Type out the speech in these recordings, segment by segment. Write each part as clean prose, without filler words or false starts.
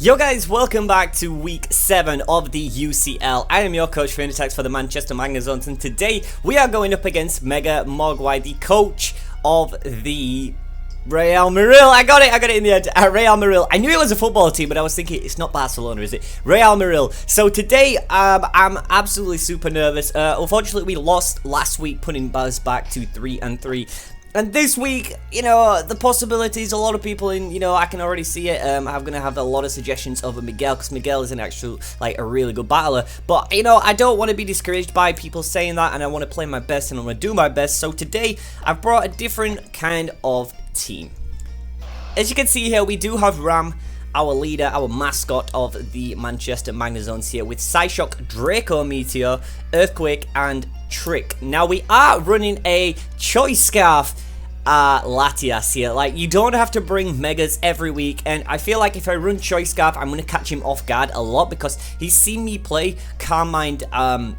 Yo guys, welcome back to week 7 of the UCL. I am your coach FeintAttacks for the Manchester Magnezones, and today we are going up against Mega Mogwai, the coach of the Marill. I got it in the end. Marill. I knew it was a football team, but I was thinking it's not Barcelona, is it? Marill. So today, I'm absolutely super nervous. Unfortunately, we lost last week, putting us back to 3-3. And this week, you know, the possibilities, a lot of people in, you know, I can already see it. I'm going to have a lot of suggestions over Miguel, because Miguel is an actual, like, a really good battler. But, you know, I don't want to be discouraged by people saying that, and I want to play my best, and I'm going to do my best. So today, I've brought a different kind of team. As you can see here, we do have Ram, our leader, our mascot of the Manchester Magnezones here, with Psyshock, Draco Meteor, Earthquake, and Trick. Now we are running a Choice Scarf Latias here. Like, you don't have to bring Megas every week, and I feel like if I run Choice Scarf, I'm going to catch him off guard a lot, because he's seen me play Carmine Mega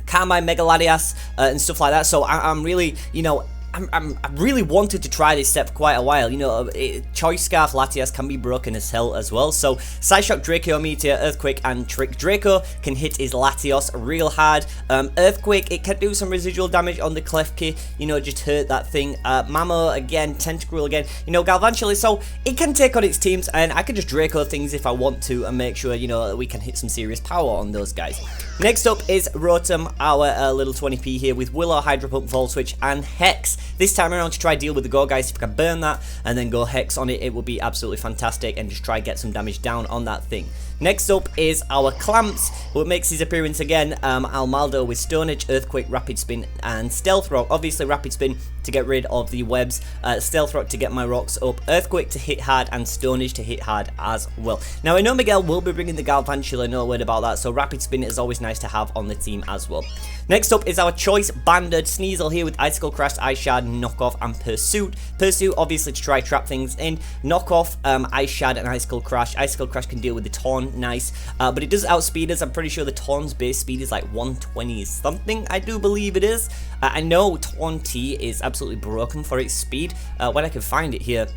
Latias and stuff like that. So I'm really, you know, I really wanted to try this set for quite a while. You know, Choice Scarf Latias can be broken as hell as well. So Psyshock, Draco Meteor, Earthquake, and Trick. Draco can hit his Latios real hard. Earthquake, it can do some residual damage on the Klefki, you know, just hurt that thing. Mamo again, Tentacruel again, you know, Galvantula. So it can take on its teams, and I can just Draco things if I want to and make sure, you know, we can hit some serious power on those guys. Next up is Rotom, our little 20p here, with Willow, Hydro Pump, Volt Switch, and Hex. This time around to try deal with the Go guys. If I can burn that and then go Hex on it, it will be absolutely fantastic, and just try get some damage down on that thing. Next up is our Clamps, who makes his appearance again. Almaldo with Stone Edge, Earthquake, Rapid Spin, and Stealth Rock. Obviously Rapid Spin to get rid of the webs, Stealth Rock to get my rocks up, Earthquake to hit hard, and Stone Edge to hit hard as well. Now I know Miguel will be bringing the Galvantula, no word about that, so Rapid Spin is always nice to have on the team as well. Next up is our Choice Banded Sneasel here with Icicle Crash, Ice Shard, Knockoff, and Pursuit. Pursuit obviously to try trap things in. Knockoff, Ice Shard, and Icicle Crash. Icicle Crash can deal with the Taunt, nice, but it does outspeed us. I'm pretty sure the Taunt's base speed is like 120 something, I do believe it is. I know Taunt T is absolutely broken for its speed, when I can find it here.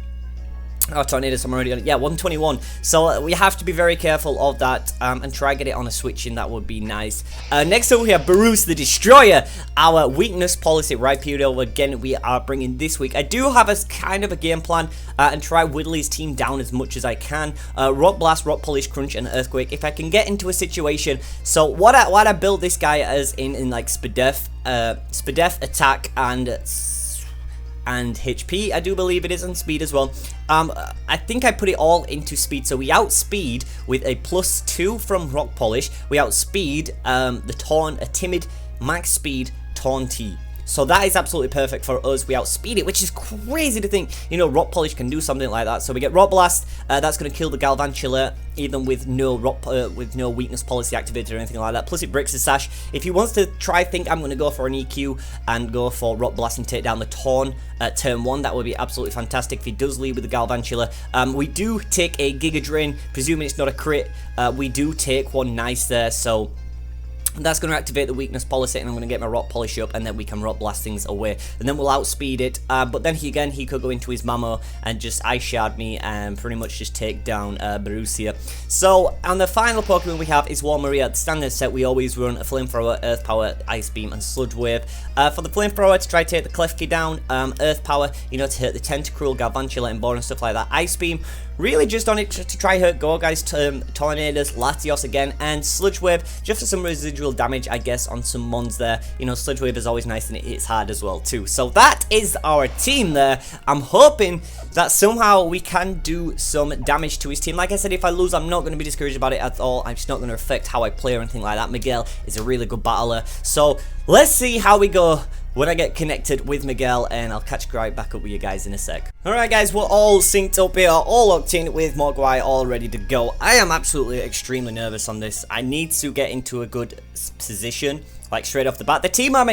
Oh, Tornadoes, I'm already on it. Yeah, 121. So we have to be very careful of that, and try get it on a switch in. That would be nice. Next up we have Bruce the Destroyer, our weakness policy Rhyperior. Again, we are bringing this week. I do have a kind of a game plan, and try whittle his team down as much as I can. Rock Blast, Rock Polish, Crunch, and Earthquake. If I can get into a situation. So what I built this guy as in like Spadef, attack, and HP, I do believe it is, and speed as well. I think I put it all into speed, so we outspeed with a +2 from Rock Polish. We outspeed the Taunt, a Timid, max speed, Taunty. So that is absolutely perfect for us. We outspeed it, which is crazy to think, you know, Rock Polish can do something like that. So we get Rock Blast, that's going to kill the Galvantula, even with no weakness policy activated or anything like that. Plus it breaks the sash. If he wants to try think I'm going to go for an EQ and go for Rock Blast and take down the Taunt at turn 1, that would be absolutely fantastic. If he does lead with the Galvantula, we do take a Giga Drain, presuming it's not a crit. We do take one nice there, so that's going to activate the weakness policy, and I'm going to get my Rock Polish up, and then we can Rock Blast things away, and then we'll outspeed it. But then he could go into his Mamo and just Ice Shard me and pretty much just take down Borussia. So, and the final Pokemon we have is Walmaria. The standard set, we always run a Flamethrower, Earth Power, Ice Beam, and Sludge Wave. For the Flamethrower, to try to take the Klefki down, Earth Power, you know, to hit the Tentacruel, Galvantula, and Bore and stuff like that. Ice Beam, really just on it to try hurt Go guys, Tornadoes, Latios again, and Sludge Wave, just for some residual damage, I guess, on some mons there. You know, Sludge Wave is always nice, and it hits hard as well too. So that is our team there. I'm hoping that somehow we can do some damage to his team. Like I said, if I lose, I'm not going to be discouraged about it at all. I'm just not going to affect how I play or anything like that. Miguel is a really good battler, so let's see how we go when I get connected with Miguel, and I'll catch right back up with you guys in a sec. Alright guys, we're all synced up here, all locked in with Mogwai, all ready to go. I am absolutely extremely nervous on this. I need to get into a good position, like straight off the bat. The team I'm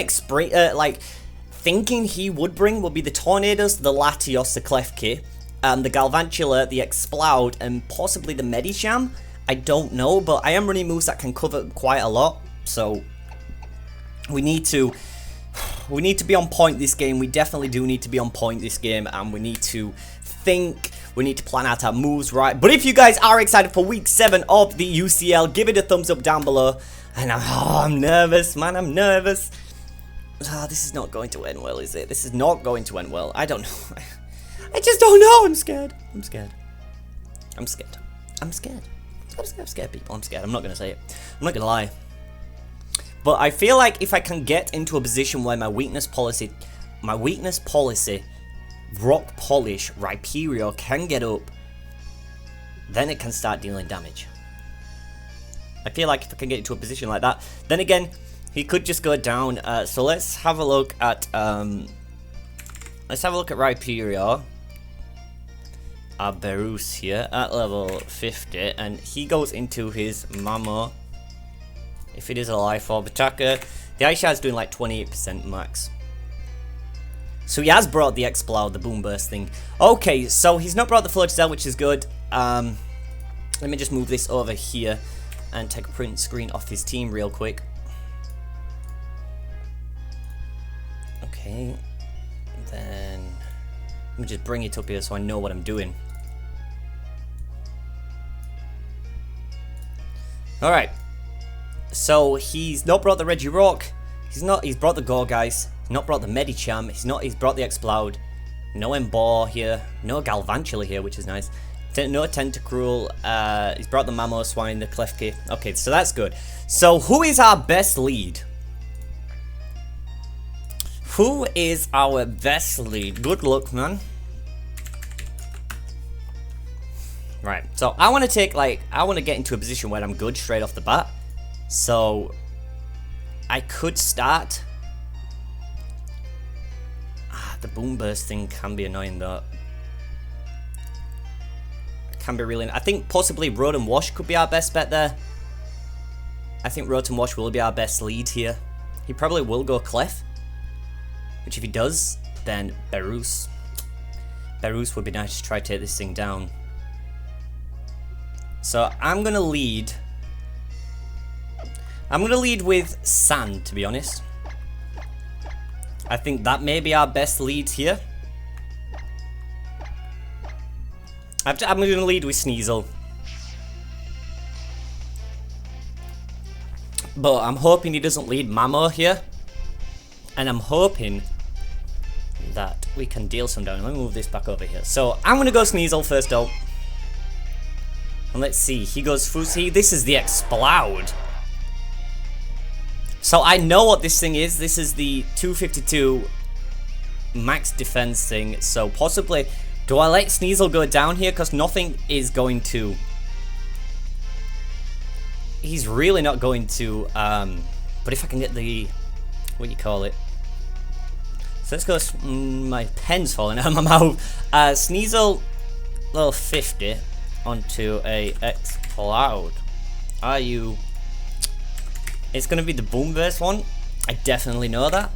thinking he would bring would be the Tornadoes, the Latios, the Klefki, the Galvantula, the Explode, and possibly the Medicham. I don't know, but I am running moves that can cover quite a lot, so we need to be on point this game. We definitely do need to be on point this game, and we need to think We need to plan out our moves right. But if you guys are excited for week 7 of the UCL, give it a thumbs up down below. And I'm nervous, man. I'm nervous. Oh, this is not going to end well, is it? This is not going to end well. I don't know. I just don't know. I'm scared. I'm scared. I'm scared. I'm scared. I'm scared, people. I'm scared. I'm not going to say it. I'm not going to lie. But I feel like if I can get into a position where my weakness policy, Rock Polish, Rhyperior can get up, then it can start dealing damage. I feel like if I can get into a position like that, then again, he could just go down. So let's have a look at Rhyperior. Our Berus here at level 50, and he goes into his Mamo. If it is a life orb attacker, the Ice Shard's doing like 28% max. So he has brought the Explode, the Boom Burst thing. Okay, so he's not brought the Float Cell, which is good. Let me just move this over here and take a print screen off his team real quick. Okay, then let me just bring it up here so I know what I'm doing. Alright. So he's not brought the Regirock. He's brought the Gorgeist. He's not brought the Medicham. He's brought the Explode. No Embor here. No Galvantula here, which is nice. No Tentacruel. He's brought the Mamoswine, the Klefki. Okay, so that's good. So who is our best lead? Who is our best lead? Good luck, man. Right, so I want to get into a position where I'm good straight off the bat. So I could start. The Boom Burst thing can be annoying though. It can be really. I think possibly Rotom Wash could be our best bet there. I think Rotom Wash will be our best lead here. He probably will go Clef. Which if he does, then Berus. Berus would be nice to try to take this thing down. So I'm gonna lead. I'm gonna lead with Sand, to be honest. I think that may be our best lead here. I'm gonna lead with Sneasel. But I'm hoping he doesn't lead Mamo here. And I'm hoping that we can deal some damage. Let me move this back over here. So I'm gonna go Sneasel first out. And let's see, he goes Fusi. This is the Explode. So I know what this thing is. This is the 252 max defense thing. So possibly, do I let Sneasel go down here? Because nothing is going to... He's really not going to... but if I can get the... What do you call it? So let's go... my pen's falling out of my mouth. Sneasel, level 50 onto a Explode. Are you... It's going to be the Boom Burst one. I definitely know that.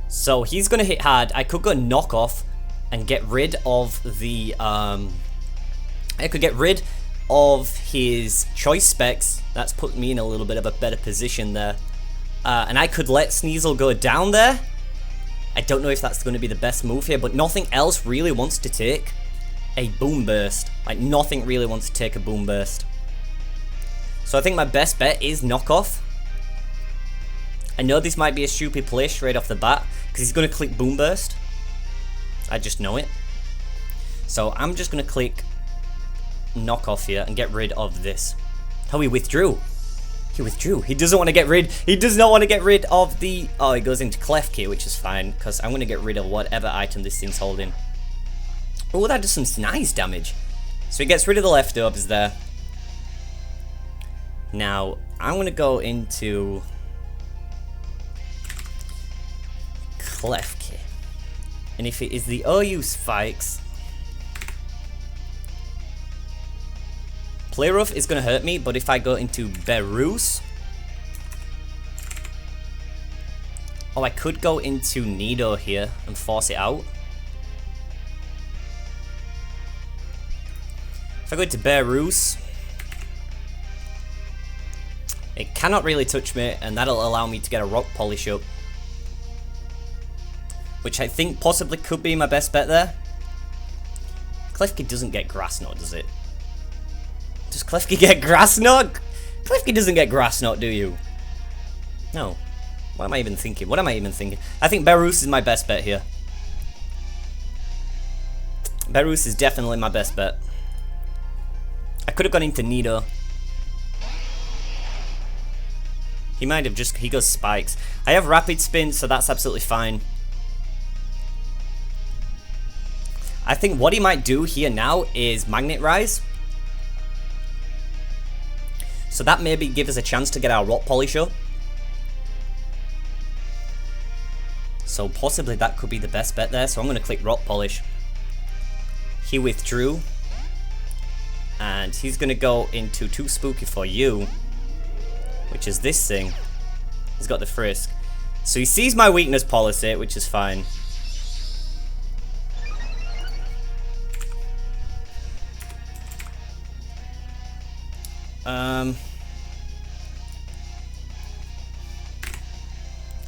So he's going to hit hard. I could go Knock Off and get rid of the... I could get rid of his Choice Specs. That's put me in a little bit of a better position there. And I could let Sneasel go down there. I don't know if that's going to be the best move here, but nothing else really wants to take a Boom Burst. Like, nothing really wants to take a Boom Burst. So I think my best bet is Knock Off. I know this might be a stupid play straight off the bat, because he's going to click Boom Burst. I just know it. So I'm just going to click Knock Off here and get rid of this. Oh, he withdrew. He withdrew. He doesn't want to get rid. He does not want to get rid of the... Oh, he goes into Klefki, which is fine, because I'm going to get rid of whatever item this thing's holding. Oh, that does some nice damage. So he gets rid of the leftovers there. Now, I'm going to go into Klefki. And if it is the OU Spikes, Play Rough is going to hurt me, but if I go into Berus... Oh, I could go into Nido here and force it out. If I go into Berus... It cannot really touch me, and that'll allow me to get a Rock Polish up. Which I think possibly could be my best bet there. Klefki doesn't get Grass Knot, does it? Does Klefki get Grass Knot? Klefki doesn't get Grass Knot, do you? No. What am I even thinking? What am I even thinking? I think Berus is my best bet here. Berus is definitely my best bet. I could have gone into Nido. He might have just... He goes Spikes. I have Rapid Spin, so that's absolutely fine. I think what he might do here now is Magnet Rise. So that maybe give us a chance to get our Rock Polisher. So possibly that could be the best bet there. So I'm going to click Rock Polish. He withdrew. And he's going to go into Too Spooky for You. Which is this thing. He's got the Frisk. So he sees my weakness policy, which is fine.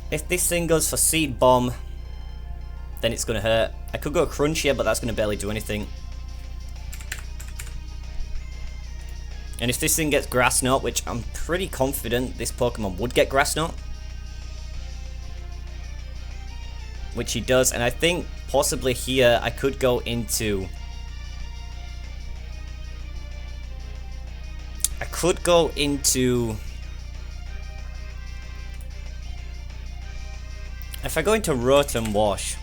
If this thing goes for Seed Bomb, then it's going to hurt. I could go Crunch here, but that's going to barely do anything. And if this thing gets Grass Knot, which I'm pretty confident this Pokemon would get Grass Knot, which he does, and I think possibly here I could go into... If I go into Rotom Wash,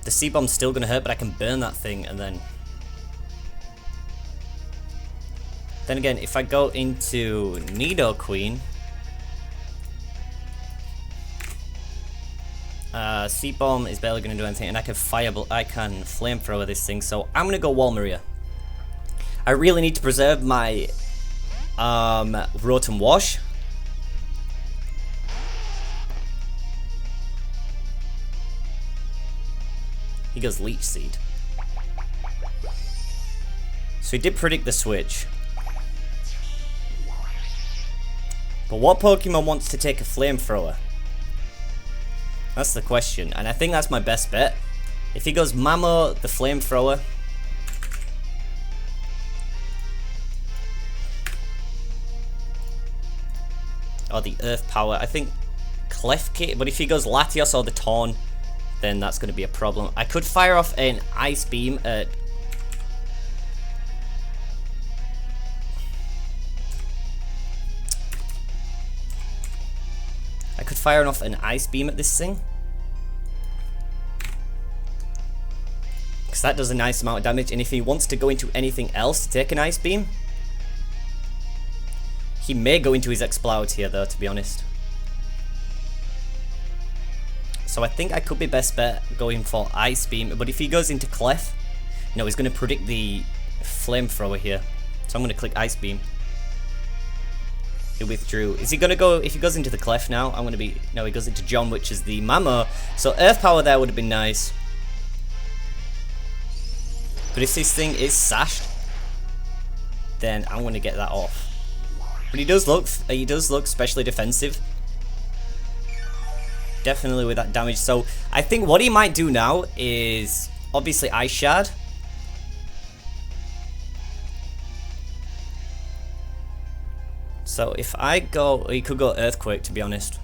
the C-Bomb's still going to hurt, but I can burn that thing, and then... Then again, if I go into Nidoqueen, C-Bomb is barely going to do anything, and I can Flamethrower this thing, so I'm going to go Walmaria. I really need to preserve my Rotom Wash. He goes Leech Seed. So he did predict the switch. But what Pokemon wants to take a Flamethrower? That's the question, and I think that's my best bet. If he goes Mamo, the Flamethrower, or the Earth Power, I think Klefki, but if he goes Latios or the Torn, then that's going to be a problem. I could fire off an Ice Beam at... I could fire off an Ice Beam at this thing, because that does a nice amount of damage, and if he wants to go into anything else to take an Ice Beam, he may go into his Exploud here though, to be honest. So I think I could be best bet going for Ice Beam, but if he goes into Clef, no, he's going to predict the Flamethrower here. So I'm going to click Ice Beam. He withdrew. Is he going to go, if he goes into the Clef now, I'm going to be, no, he goes into John, which is the Mamo. So Earth Power there would have been nice. But if this thing is sashed, then I'm going to get that off. But he does look especially defensive. Definitely with that damage. So I think what he might do now is obviously Ice Shard. So if I go, he could go Earthquake, to be honest.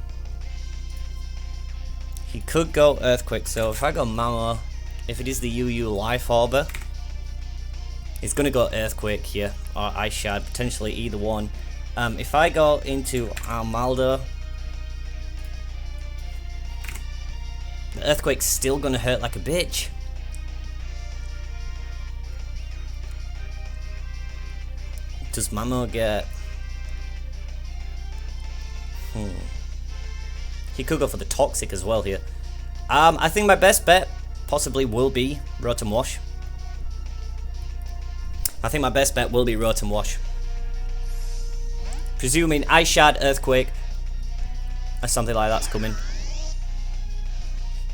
He could go Earthquake. So if I go Mamo, if it is the UU Life Orber, he's going to go Earthquake here, or Ice Shard, potentially either one. If I go into Armaldo, the Earthquake's still going to hurt like a bitch. Does Mamo get... He could go for the Toxic as well here. I think my best bet possibly will be Rotom Wash. I think my best bet will be Rotom Wash. Presuming Ice Shard, Earthquake, or something like that's coming.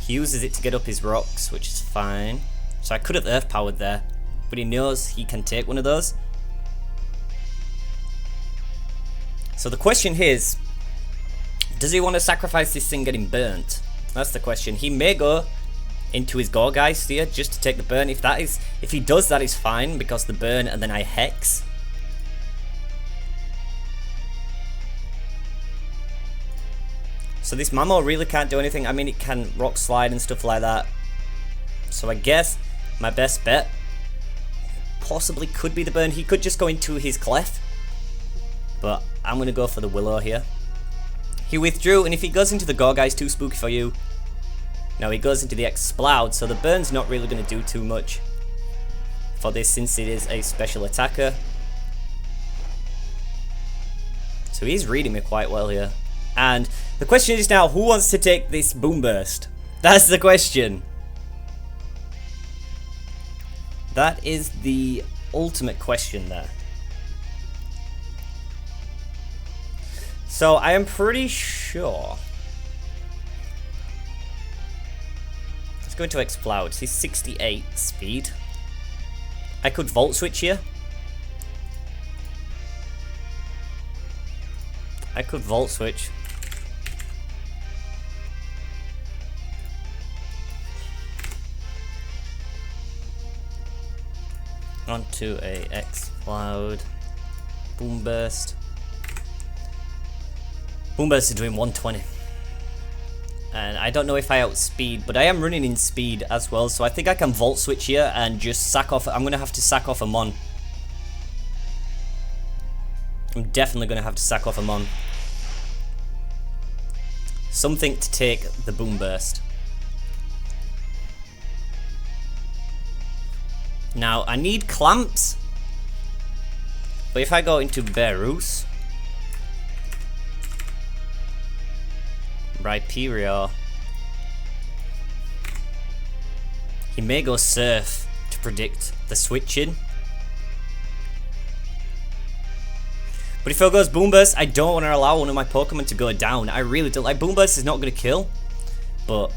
He uses it to get up his rocks, which is fine. So I could have Earth Powered there, but he knows he can take one of those. So the question is, does he want to sacrifice this thing getting burnt? That's the question. He may go into his Gorgeist here just to take the burn. If he does, that is fine, because the burn and then I Hex. So this Mamo really can't do anything. I mean, it can Rock Slide and stuff like that. So I guess my best bet possibly could be the burn. He could just go into his Clef, but I'm going to go for the Willow here. He withdrew, and if he goes into the Gorgeist, too spooky for you. No, he goes into the Exploud, so the burn's not really going to do too much for this, since it is a special attacker. So he's reading me quite well here. And the question is now, who wants to take this Boom Burst? That's the question. That is the ultimate question there. So I am pretty sure. Let's go into Explode. He's 68 speed. I could Volt Switch here. I could Volt Switch. Onto a Explode. Boom Burst. Boom Burst is doing 120. And I don't know if I outspeed, but I am running in speed as well, so I think I can Volt Switch here and just sack off. I'm going to have to sack off a Mon. I'm definitely going to have to sack off a Mon. Something to take the Boom Burst. Now, I need Clamps, but if I go into Berus, Rhyperior, he may go Surf to predict the switching. But if he goes Boom Burst, I don't want to allow one of my Pokemon to go down. I really don't. Like, Boom Burst is not going to kill, but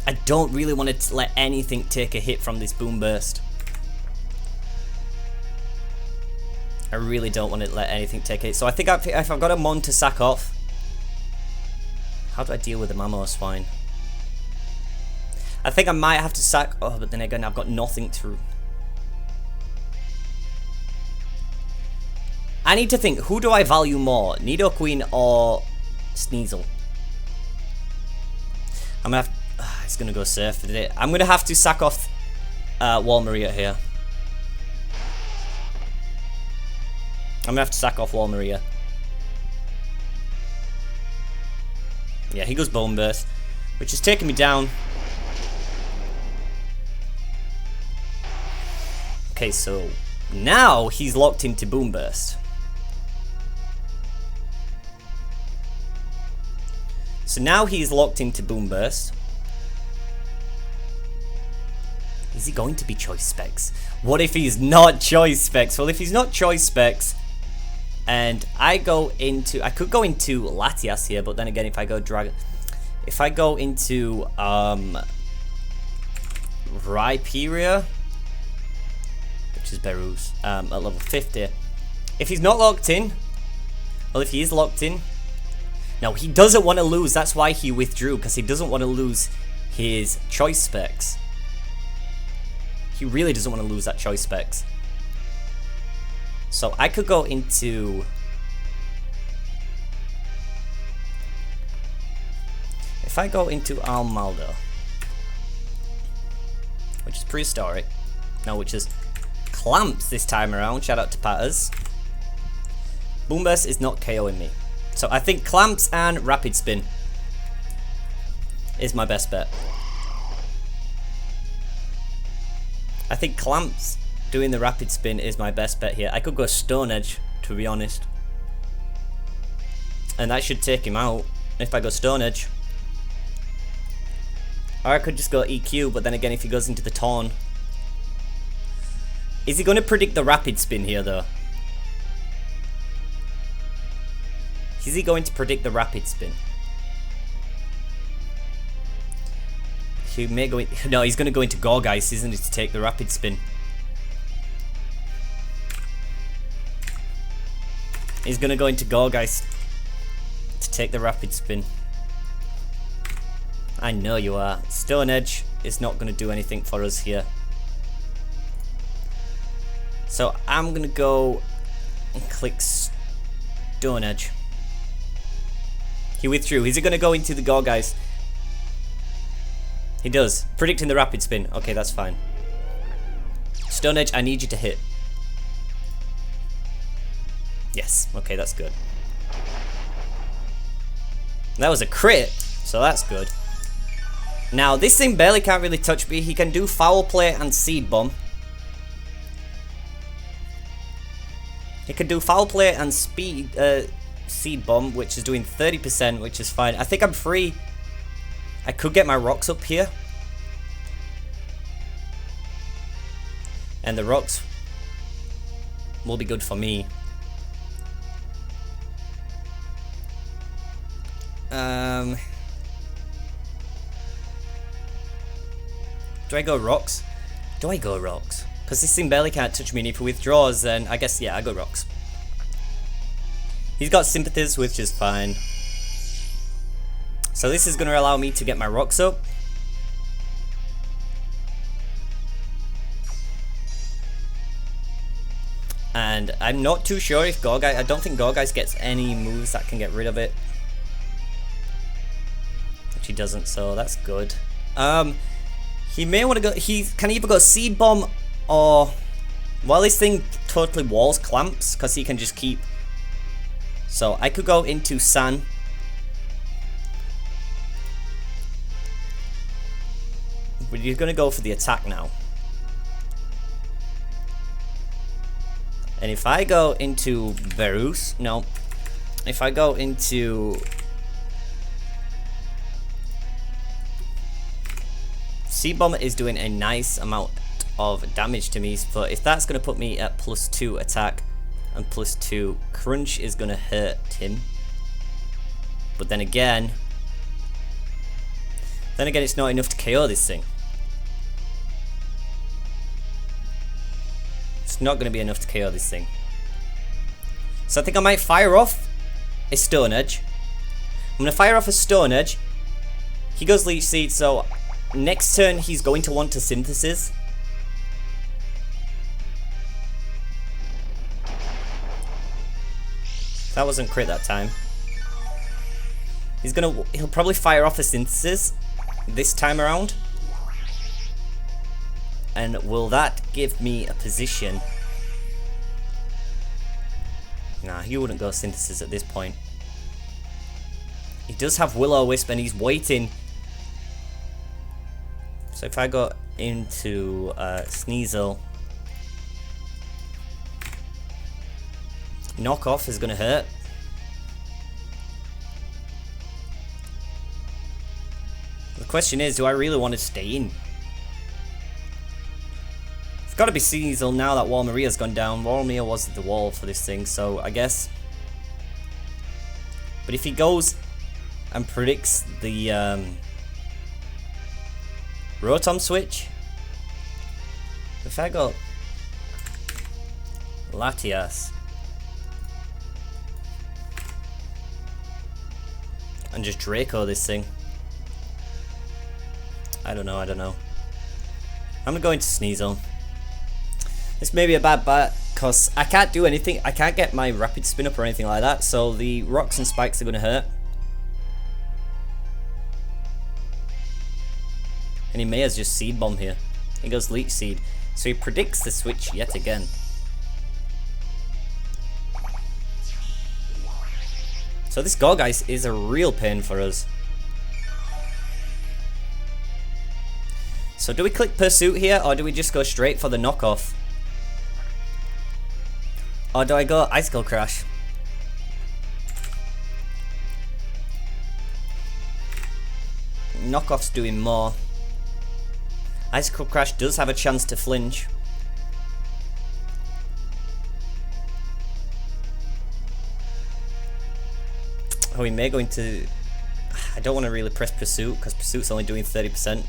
I don't really want to let anything take a hit from this Boom Burst. I really don't want to let anything take a hit. So I think if I've got a Mon to sack off, how do I deal with the Mamo Swine? I think I might have to sack. Oh, but then again, I've got nothing to. I need to think, who do I value more, Nidoqueen or Sneasel? I'm gonna have. It's gonna go Surf for today. I'm gonna have to sack off Walmaria here. I'm gonna have to sack off Walmaria. Yeah, he goes Bone Burst, which is taking me down. Okay, so now he's locked into Boom Burst. So now he's locked into Boom Burst. Is he going to be Choice Specs? What if he's not Choice Specs? Well, if he's not Choice Specs, and I go into, I could go into Latias here, but then again, if I go into Rhyperior, which is Berus, at level 50. If he's not locked in, well, if he is locked in, no, he doesn't want to lose. That's why he withdrew, because he doesn't want to lose his Choice Specs. He really doesn't want to lose that Choice Specs. So I could go into. If I go into Almaldo, which is prehistoric, no, which is Clamps this time around. Shout out to Patters. Boom Burst is not KOing me. So I think Clamps and Rapid Spin is my best bet. I think Clamps doing the Rapid Spin is my best bet here. I could go Stone Edge, to be honest. And that should take him out if I go Stone Edge. Or I could just go EQ, but then again, if he goes into the Taunt. Is he going to predict the Rapid Spin here, though? Is he going to predict the Rapid Spin? He may go in, no, he's going to go into Gorgeist, isn't he, to take the Rapid Spin? He's going to go into Gorgeist to take the Rapid Spin. I know you are. Stone Edge is not going to do anything for us here. So I'm going to go and click Stone Edge. He withdrew. Is he going to go into the Gorgeist? He does. Predicting the Rapid Spin. Okay, that's fine. Stone Edge, I need you to hit. Yes. Okay, that's good. That was a crit, so that's good. Now, this thing barely can't really touch me. He can do Foul Play and Seed Bomb. He can do Foul Play and Seed Bomb, which is doing 30%, which is fine. I think I'm free. I could get my rocks up here. And the rocks will be good for me. Do I go rocks? Do I go rocks? Because this thing barely can't touch me, and if he withdraws, then I guess, yeah, I go rocks. He's got sympathies, which is fine. So this is going to allow me to get my rocks up. And I'm not too sure if Gorgeist, I don't think Gorgeist gets any moves that can get rid of it. Which he doesn't, so that's good. He may want to go, he can either go Seed Bomb or, well, this thing totally walls Clamps, because he can just keep. So I could go into San. But you're going to go for the attack now. And if I go into Verus, no. If I go into C-Bomb is doing a nice amount of damage to me, but if that's going to put me at +2 attack and +2, Crunch is going to hurt him. But then again, it's not enough to KO this thing. It's not going to be enough to KO this thing. So I think I might fire off a Stone Edge. I'm going to fire off a Stone Edge. He goes Leech Seed, so next turn he's going to want to Synthesis. That wasn't crit that time. He'll probably fire off a Synthesis this time around. And will that give me a position? Nah, he wouldn't go Synthesis at this point. He does have Will-O-Wisp and he's waiting. So if I go into Sneasel, Knockoff is going to hurt. The question is, do I really want to stay in? It's got to be Sneasel now that Walmeria's gone down. Walmeria was the wall for this thing, so I guess. But if he goes and predicts the Rotom switch, if I go Latias and just Draco this thing, I don't know. I'm gonna go into Sneasel. This may be a bad bet because I can't do anything. I can't get my Rapid Spin up or anything like that, so the rocks and spikes are gonna hurt. And he may have just Seed Bomb here. He goes Leech Seed. So he predicts the switch yet again. So this Gorgeist is a real pain for us. So do we click Pursuit here, or do we just go straight for the knockoff? Or do I go Icicle Crash? Knockoff's doing more. Icicle Crash does have a chance to flinch. Oh, we may go into... I don't want to really press Pursuit, because Pursuit's only doing 30%.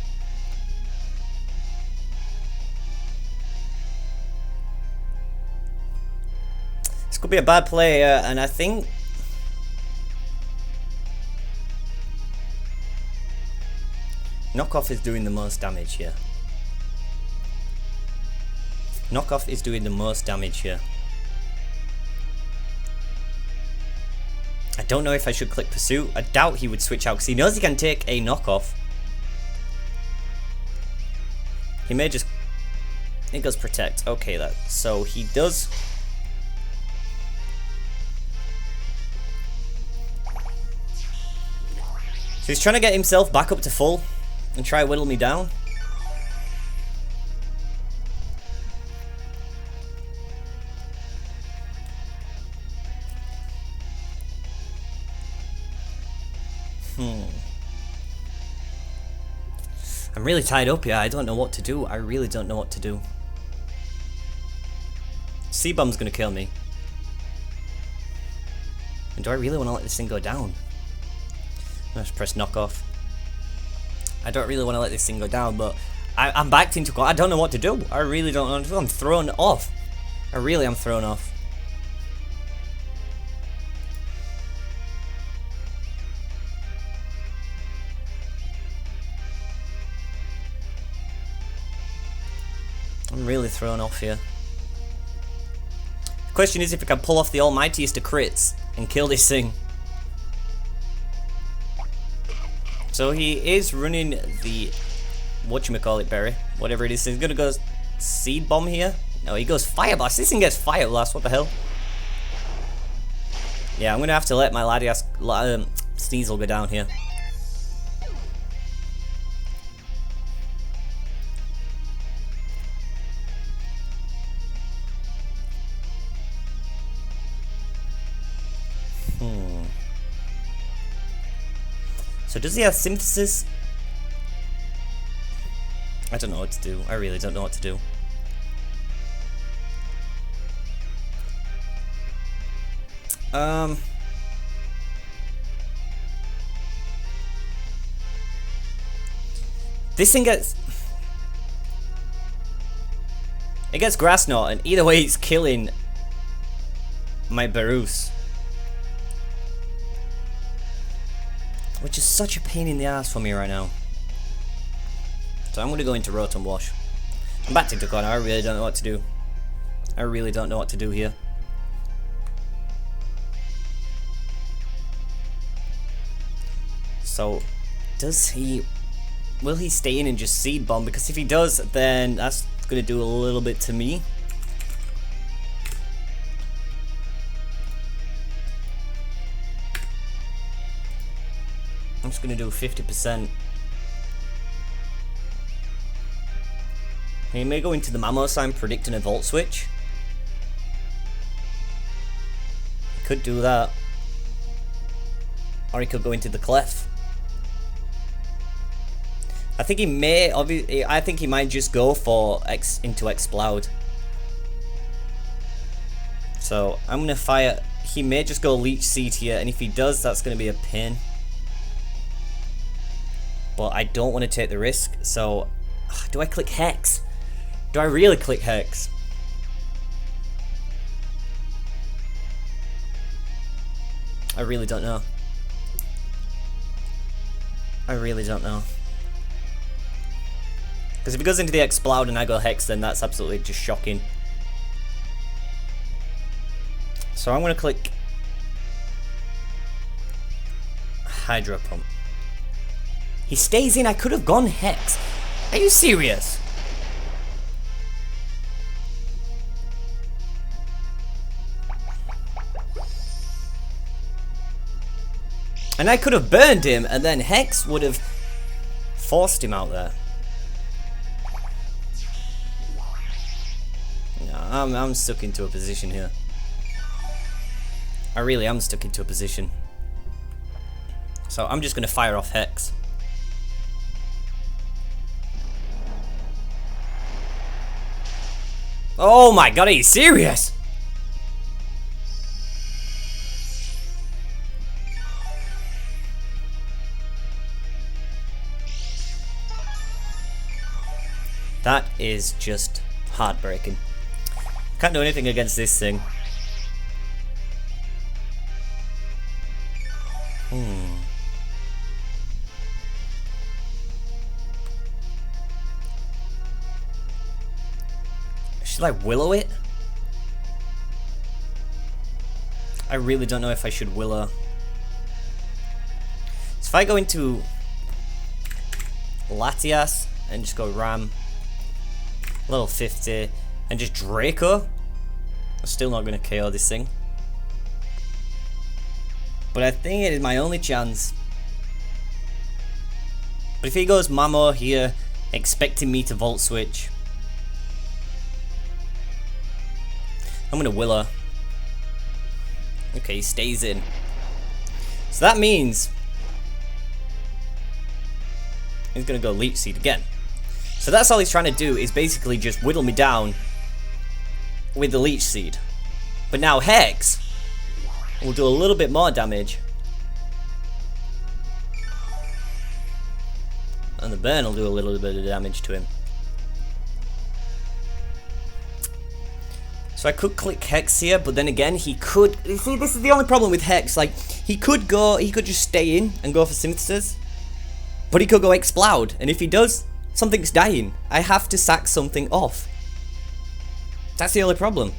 This could be a bad play, and I think... Knockoff is doing the most damage here. Knockoff is doing the most damage here. I don't know if I should click Pursuit. I doubt he would switch out because he knows he can take a knockoff. He may just... It goes Protect. Okay, so he does... So he's trying to get himself back up to full and try to whittle me down. I'm really tied up here. I don't know what to do. I really don't know what to do. C-Bomb's gonna kill me. And do I really want to let this thing go down? Let's press knockoff. I don't really want to let this thing go down, but I'm backed into... I don't know what to do. I really don't know what to do. I'm thrown off. I really am thrown off. I'm really thrown off here. The question is if I can pull off the almightiest of crits and kill this thing. So he is running the whatchamacallit berry, whatever it is. He's gonna go Seed Bomb here. No, he goes Fire Blast. This thing gets Fire Blast. What the hell? Yeah, I'm gonna have to let my Latias Sneasel go down here. So does he have Synthesis? I don't know what to do. I really don't know what to do. This thing gets... It gets Grass Knot, and either way it's killing my Barus. Which is such a pain in the ass for me right now. So I'm going to go into Rotom Wash. I'm back to the corner. I really don't know what to do. I really don't know what to do here. So, does he... Will he stay in and just Seed Bomb? Because if he does, then that's going to do a little bit to me. I'm just going to do 50%. He may go into the Mammo Sign predicting a Volt Switch. He could do that. Or he could go into the Clef. I think he may, obviously, I think he might just go for into Explode. So, I'm going to fire, he may just go Leech Seed here, and if he does, that's going to be a pin. But I don't want to take the risk, so do I click Hex? Do I really click Hex? I really don't know. I really don't know. Because if it goes into the Explode and I go Hex, then that's absolutely just shocking. So I'm going to click Hydro Pump. He stays in. I could have gone Hex. Are you serious? And I could have burned him, and then Hex would have forced him out there. No, I'm stuck into a position here. I really am stuck into a position. So I'm just going to fire off Hex. Oh my god, are you serious? That is just heartbreaking. Can't do anything against this thing. Should I Willow it? I really don't know if I should Willow. So if I go into Latias and just go Ram, level 50, and just Draco, I'm still not going to KO this thing. But I think it is my only chance. But if he goes Mamo here, expecting me to Volt Switch, I'm going to Willow. Okay, he stays in. So that means he's going to go Leech Seed again. So that's all he's trying to do, is basically just whittle me down with the Leech Seed. But now Hex will do a little bit more damage. And the burn will do a little bit of damage to him. So I could click Hex here, but then again he could, you see, this is the only problem with Hex, like he could just stay in and go for Synthesis, but he could go Explode, and if he does, something's dying. I have to sack something off. That's the only problem.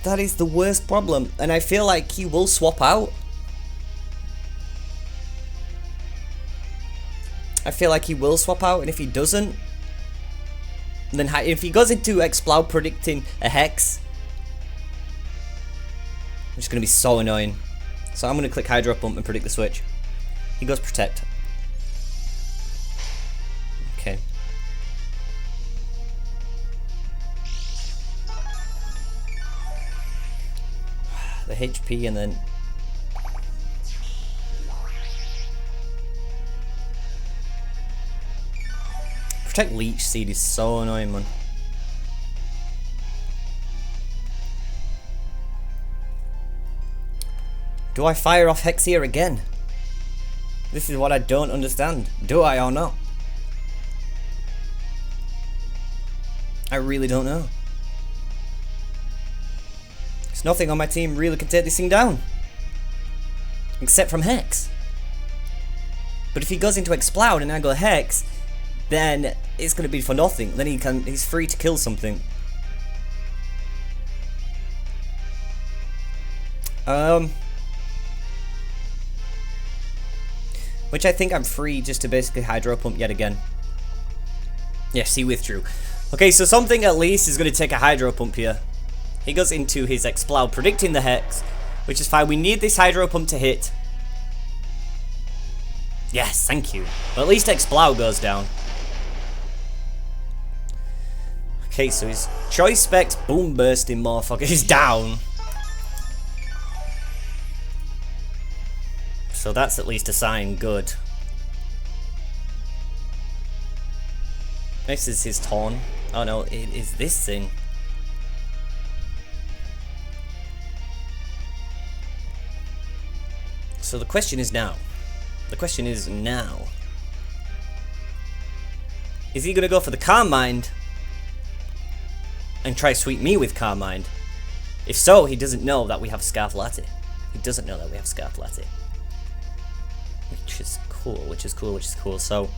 That is the worst problem, and I feel like he will swap out. I feel like he will swap out, and if he doesn't, then if he goes into Explode predicting a Hex, it's going to be so annoying. So I'm going to click Hydro Pump and predict the switch. He goes Protect. Okay. The HP and then Protect Leech Seed is so annoying, man. Do I fire off Hex here again? This is what I don't understand. Do I or not? I really don't know. There's nothing on my team really can take this thing down. Except from Hex. But if he goes into Explode and I go Hex, then it's going to be for nothing. Then he's free to kill something. Which I think I'm free just to basically Hydro Pump yet again. Yes, he withdrew. Okay, so something at least is going to take a Hydro Pump here. He goes into his Explode, predicting the Hex, which is fine. We need this Hydro Pump to hit. Yes, thank you. But at least Explode goes down. Okay, so his Choice Specs Boom Bursting motherfucker is down. So that's at least a sign good. This is his Taunt. Oh no, it is this thing. So the question is now. The question is now. Is he gonna go for the Calm Mind and try sweep me with Calm Mind? If so, he doesn't know that we have Scarf Latte. He doesn't know that we have Scarf Latte. Which is cool, which is cool, which is cool. So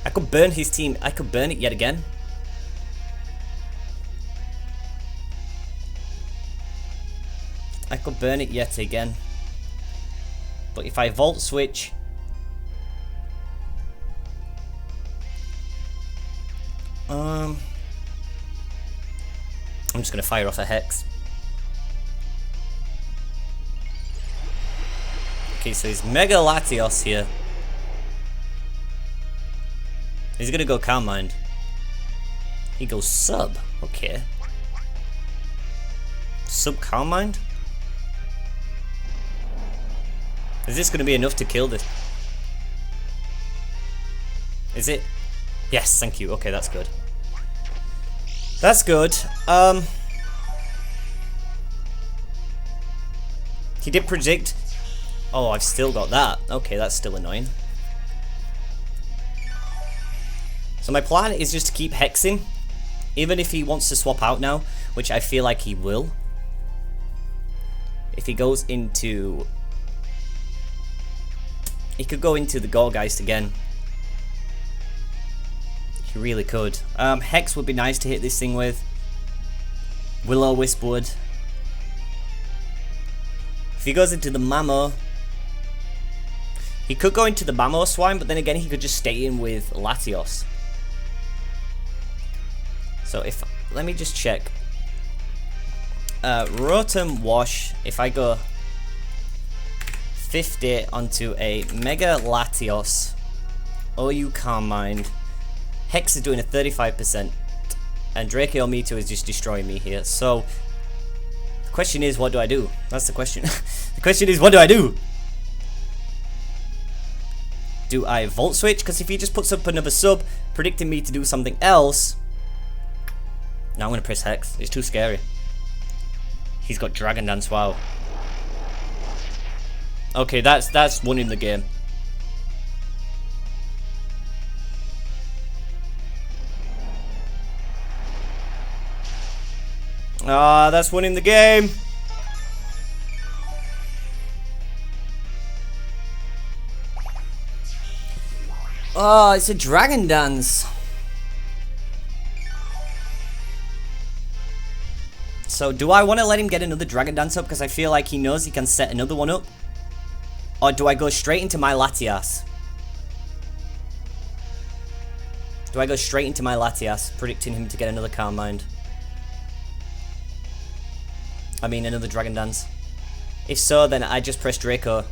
I could burn his team. I could burn it yet again. I could burn it yet again. But if I Volt Switch, I'm just gonna fire off a Hex. Okay, so he's Mega Latios here. He's gonna go Calm Mind. He goes Sub. Okay. Sub Calm Mind? Is this gonna be enough to kill this? Is it? Yes, thank you. Okay, that's good. That's good. He did predict. Oh, I've still got that. Okay, that's still annoying. So my plan is just to keep hexing, even if he wants to swap out now, which I feel like he will. If he goes into... He could go into the Gorgeist again. He really could. Hex would be nice to hit this thing with. Will-O-Wisp would. If he goes into the Mamo, he could go into the Mamoswine, but then again he could just stay in with Latios. So if, let me just check. Rotom Wash, if I go 50 onto a Mega Latios, OU Calm Mind, Hex is doing a 35%, and Dracometeor is just destroying me here. So the question is, what do I do? That's the question. The question is, what do I do? Do I Volt Switch? Because if he just puts up another sub, predicting me to do something else, no, I'm going to press Hex. It's too scary. He's got Dragon Dance, wow. Okay, that's winning the game. Ah, that's winning the game. Oh, it's a Dragon Dance. So do I want to let him get another Dragon Dance up because I feel like he knows he can set another one up? Or do I go straight into my Latias? Do I go straight into my Latias, predicting him to get another Calm Mind? I mean, another Dragon Dance. If so, then I just press Draco.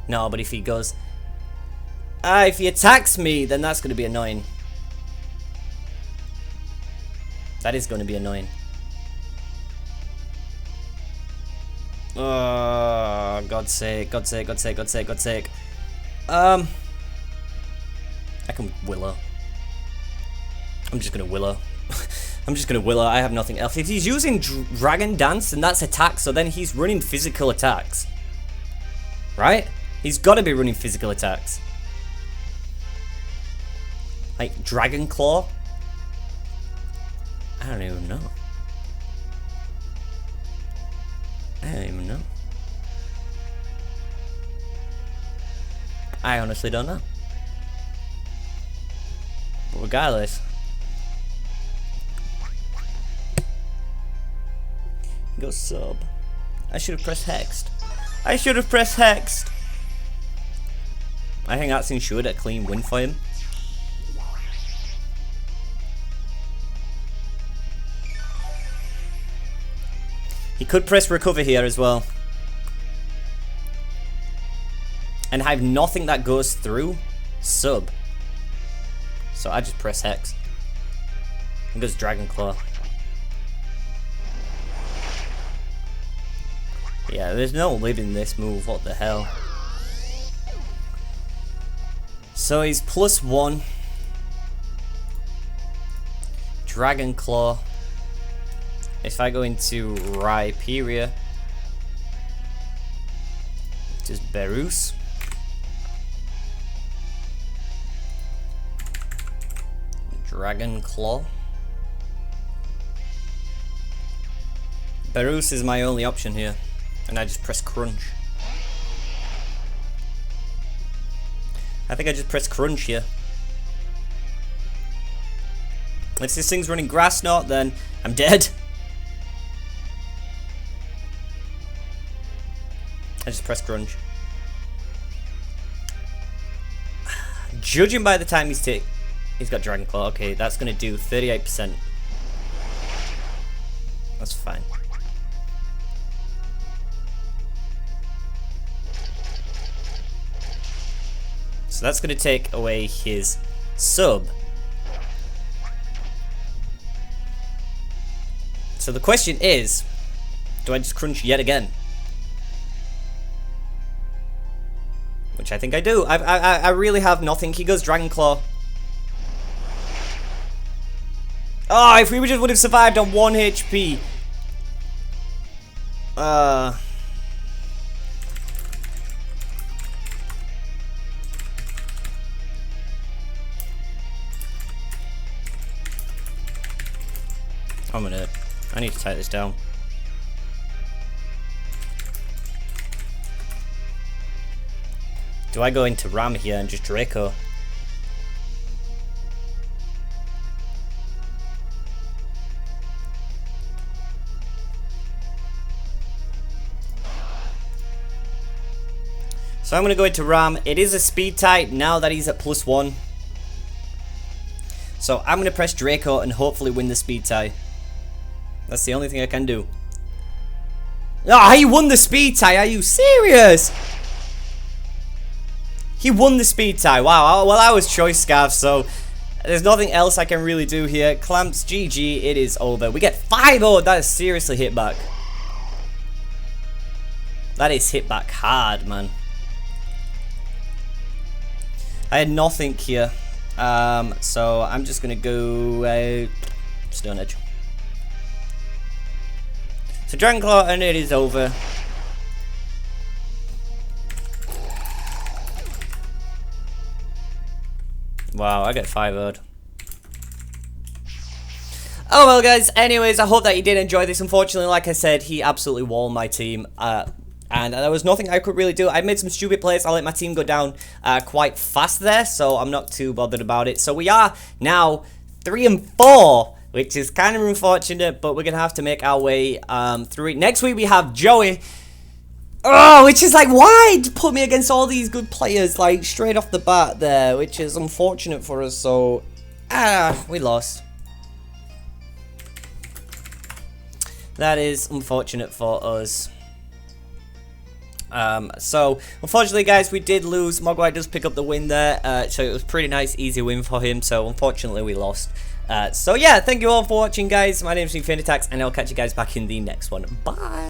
No, but if he goes... if he attacks me, then that's going to be annoying. That is going to be annoying. Oh, God's sake, God's sake, God's sake, God's sake, God's sake. I can Willow. I'm just going to Willow. I'm just going to Willow. I have nothing else. If he's using Dragon Dance, then that's attack, so then he's running physical attacks. Right? He's got to be running physical attacks. Like Dragon Claw? I don't even know. I don't even know. I honestly don't know. But regardless. Go sub. I should have pressed Hexed. I should have pressed Hexed. I think that's ensured a clean win for him. He could press Recover here as well. And have nothing that goes through sub. So I just press Hex. It goes Dragon Claw. Yeah, there's no living this move, what the hell. So he's +1. Dragon Claw. If I go into Rhyperior, just Berus. Dragon Claw. Berus is my only option here. And I just press Crunch. I think I just press Crunch here. If this thing's running Grass Knot, then I'm dead. I just press Crunch. Judging by the time he's got Dragon Claw. Okay, that's gonna do 38%. That's fine. So that's going to take away his sub. So the question is, do I just Crunch yet again? Which I think I do. I really have nothing. He goes Dragon Claw. Oh, if we just would have survived on 1 HP. I need to take this down. Do I go into Ram here and just Draco? So I'm going to go into Ram. It is a speed tie now that he's at +1. So I'm going to press Draco and hopefully win the speed tie. That's the only thing I can do. Oh, he won the speed tie. Are you serious? He won the speed tie. Wow. Well, I was choice scarf, so there's nothing else I can really do here. Clamps, GG. It is over. We get 5-0. That is seriously hit back. That is hit back hard, man. I had nothing here. So I'm just going to go Stone Edge. So Dragon Claw, and it is over. Wow, I got 5-0'd. Oh well, guys, anyways, I hope that you did enjoy this. Unfortunately, like I said, he absolutely walled my team. And there was nothing I could really do. I made some stupid plays. I let my team go down quite fast there, so I'm not too bothered about it. So we are now 3-4. Which is kind of unfortunate, but we're going to have to make our way through it. Next week we have Joey. Oh, which is like, why put me against all these good players, like, straight off the bat there, which is unfortunate for us, so, we lost. That is unfortunate for us. So, unfortunately, guys, we did lose. Mogwai does pick up the win there, so it was pretty nice, easy win for him, so unfortunately we lost. So yeah, thank you all for watching, guys. My name is FeintAttacks, and I'll catch you guys back in the next one. Bye!